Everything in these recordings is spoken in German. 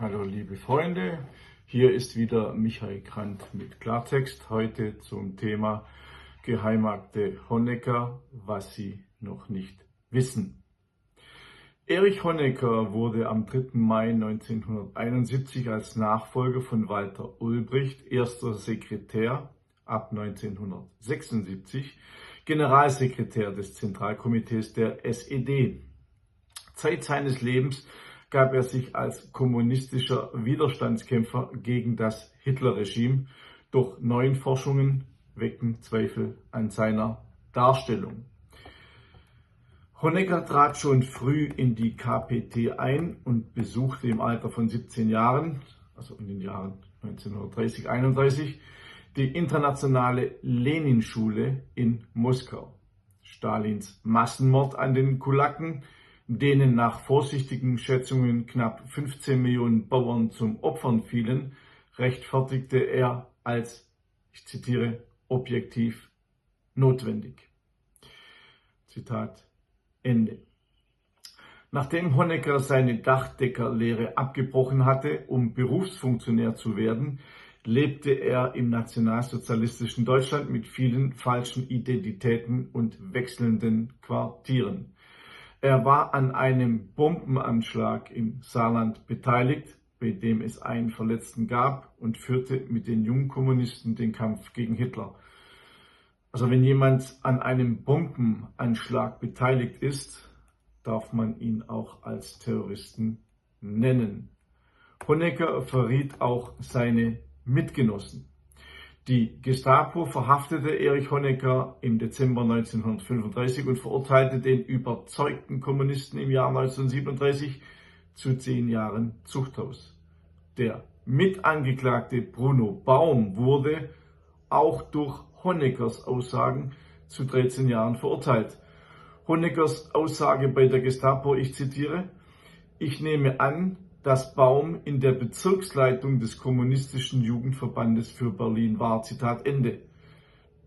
Hallo liebe Freunde, hier ist wieder Michael Grant mit Klartext, heute zum Thema Geheimakte Honecker, was Sie noch nicht wissen. Erich Honecker wurde am 3. Mai 1971 als Nachfolger von Walter Ulbricht erster Sekretär, ab 1976 Generalsekretär des Zentralkomitees der SED. Zeit seines Lebens gab er sich als kommunistischer Widerstandskämpfer gegen das Hitlerregime, doch neue Forschungen wecken Zweifel an seiner Darstellung. Honecker trat schon früh in die KPT ein und besuchte im Alter von 17 Jahren, also in den Jahren 1930-31, die internationale Leninschule in Moskau. Stalins Massenmord an den Kulaken, denen nach vorsichtigen Schätzungen knapp 15 Millionen Bauern zum Opfern fielen, rechtfertigte er als, ich zitiere, objektiv notwendig. Zitat Ende. Nachdem Honecker seine Dachdeckerlehre abgebrochen hatte, um Berufsfunktionär zu werden, lebte er im nationalsozialistischen Deutschland mit vielen falschen Identitäten und wechselnden Quartieren. Er war an einem Bombenanschlag im Saarland beteiligt, bei dem es einen Verletzten gab, und führte mit den Jungkommunisten den Kampf gegen Hitler. Also wenn jemand an einem Bombenanschlag beteiligt ist, darf man ihn auch als Terroristen nennen. Honecker verriet auch seine Mitgenossen. Die Gestapo verhaftete Erich Honecker im Dezember 1935 und verurteilte den überzeugten Kommunisten im Jahr 1937 zu 10 Jahren Zuchthaus. Der Mitangeklagte Bruno Baum wurde auch durch Honeckers Aussagen zu 13 Jahren verurteilt. Honeckers Aussage bei der Gestapo, ich zitiere: Ich nehme an, dass Baum in der Bezirksleitung des Kommunistischen Jugendverbandes für Berlin war. Zitat Ende.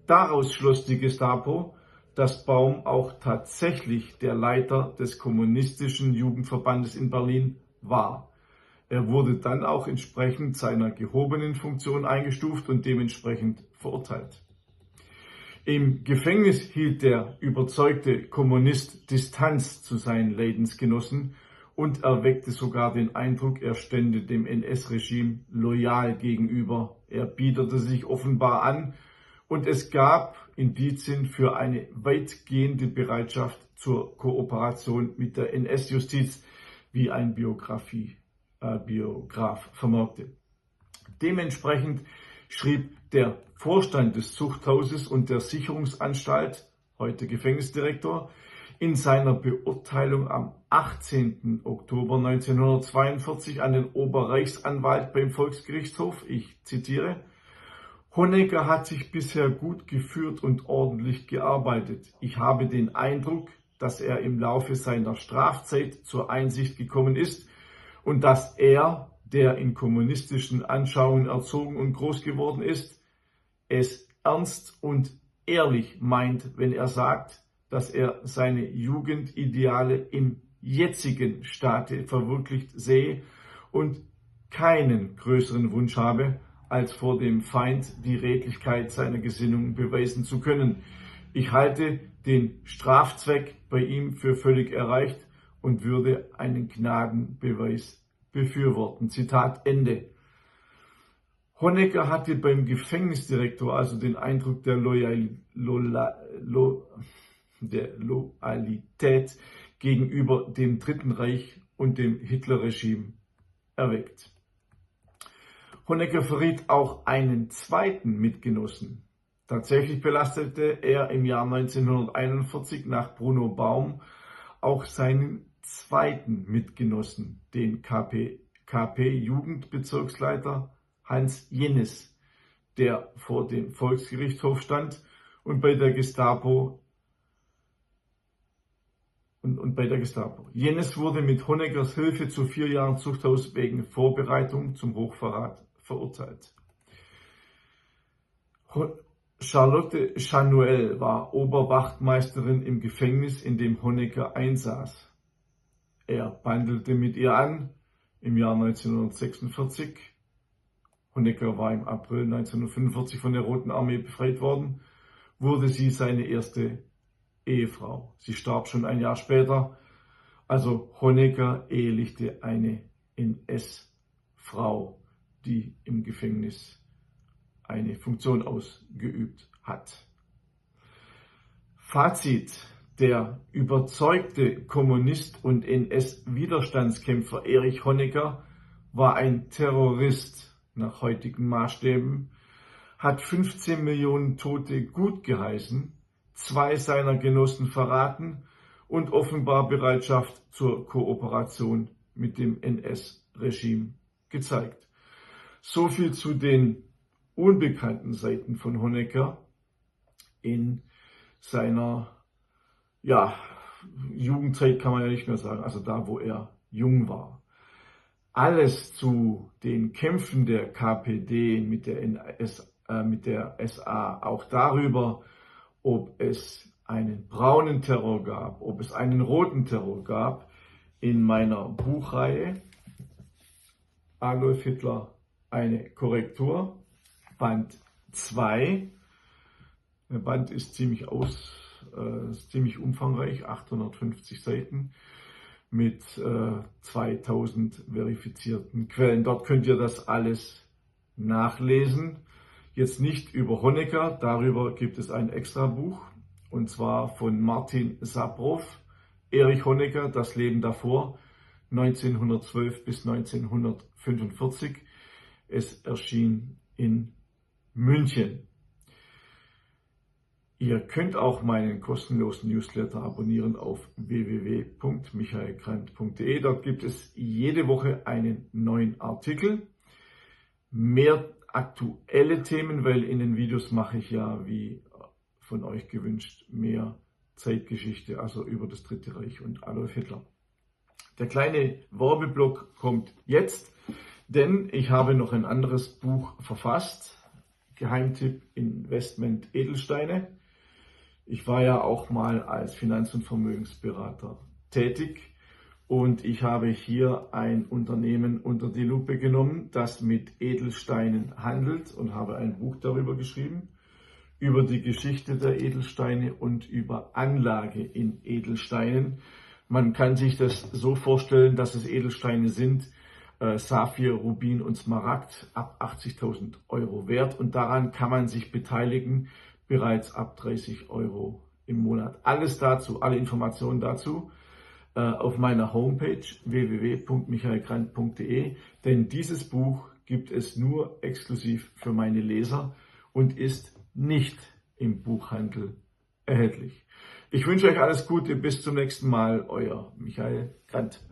Daraus schloss die Gestapo, dass Baum auch tatsächlich der Leiter des Kommunistischen Jugendverbandes in Berlin war. Er wurde dann auch entsprechend seiner gehobenen Funktion eingestuft und dementsprechend verurteilt. Im Gefängnis hielt der überzeugte Kommunist Distanz zu seinen Leidensgenossen und erweckte sogar den Eindruck, er stände dem NS-Regime loyal gegenüber. Er biederte sich offenbar an und es gab Indizien für eine weitgehende Bereitschaft zur Kooperation mit der NS-Justiz, wie ein Biograf vermerkte. Dementsprechend schrieb der Vorstand des Zuchthauses und der Sicherungsanstalt, heute Gefängnisdirektor, in seiner Beurteilung am 18. Oktober 1942 an den Oberreichsanwalt beim Volksgerichtshof, ich zitiere: Honecker hat sich bisher gut geführt und ordentlich gearbeitet. Ich habe den Eindruck, dass er im Laufe seiner Strafzeit zur Einsicht gekommen ist und dass er, der in kommunistischen Anschauungen erzogen und groß geworden ist, es ernst und ehrlich meint, wenn er sagt, dass er seine Jugendideale im jetzigen Staate verwirklicht sehe und keinen größeren Wunsch habe, als vor dem Feind die Redlichkeit seiner Gesinnung beweisen zu können. Ich halte den Strafzweck bei ihm für völlig erreicht und würde einen Gnadenbeweis befürworten. Zitat Ende. Honecker hatte beim Gefängnisdirektor also den Eindruck der Loyalität gegenüber dem Dritten Reich und dem Hitlerregime erweckt. Honecker verriet auch einen zweiten Mitgenossen. Tatsächlich belastete er im Jahr 1941 nach Bruno Baum auch seinen zweiten Mitgenossen, den KP-Jugendbezirksleiter Hans Jennes, der vor dem Volksgerichtshof stand und bei der Gestapo. Jennes wurde mit Honeckers Hilfe zu 4 Jahren Zuchthaus wegen Vorbereitung zum Hochverrat verurteilt. Charlotte Chanuel war Oberwachtmeisterin im Gefängnis, in dem Honecker einsaß. Er bandelte mit ihr an, im Jahr 1946. Honecker war im April 1945 von der Roten Armee befreit worden, wurde sie seine erste Ehefrau. Sie starb schon ein Jahr später. Also Honecker ehelichte eine NS-Frau, die im Gefängnis eine Funktion ausgeübt hat. Fazit: Der überzeugte Kommunist und NS-Widerstandskämpfer Erich Honecker war ein Terrorist nach heutigen Maßstäben, hat 15 Millionen Tote gutgeheißen, 2 seiner Genossen verraten und offenbar Bereitschaft zur Kooperation mit dem NS-Regime gezeigt. So viel zu den unbekannten Seiten von Honecker in seiner Jugendzeit, kann man ja nicht mehr sagen, also da, wo er jung war. Alles zu den Kämpfen der KPD mit der SA, auch darüber, ob es einen braunen Terror gab, ob es einen roten Terror gab, in meiner Buchreihe Adolf Hitler, eine Korrektur, Band 2. Der Band ist ziemlich umfangreich, 850 Seiten mit 2000 verifizierten Quellen. Dort könnt ihr das alles nachlesen. Jetzt nicht über Honecker, darüber gibt es ein extra Buch, und zwar von Martin Saprow, Erich Honecker, das Leben davor, 1912 bis 1945. Es erschien in München. Ihr könnt auch meinen kostenlosen Newsletter abonnieren auf www.michaelgrant.de. Dort gibt es jede Woche einen neuen Artikel. Mehr aktuelle Themen, weil in den Videos mache ich ja, wie von euch gewünscht, mehr Zeitgeschichte, also über das Dritte Reich und Adolf Hitler. Der kleine Werbeblock kommt jetzt, denn ich habe noch ein anderes Buch verfasst. Geheimtipp: Investment Edelsteine. Ich war ja auch mal als Finanz- und Vermögensberater tätig und ich habe hier ein Unternehmen unter die Lupe genommen, das mit Edelsteinen handelt, und habe ein Buch darüber geschrieben, über die Geschichte der Edelsteine und über Anlage in Edelsteinen. Man kann sich das so vorstellen, dass es Edelsteine sind, Saphir, Rubin und Smaragd, ab 80.000 Euro wert, und daran kann man sich beteiligen, bereits ab 30 Euro im Monat. Alles dazu, alle Informationen dazu auf meiner Homepage www.michaelgrant.de, denn dieses Buch gibt es nur exklusiv für meine Leser und ist nicht im Buchhandel erhältlich. Ich wünsche euch alles Gute, bis zum nächsten Mal, euer Michael Grant.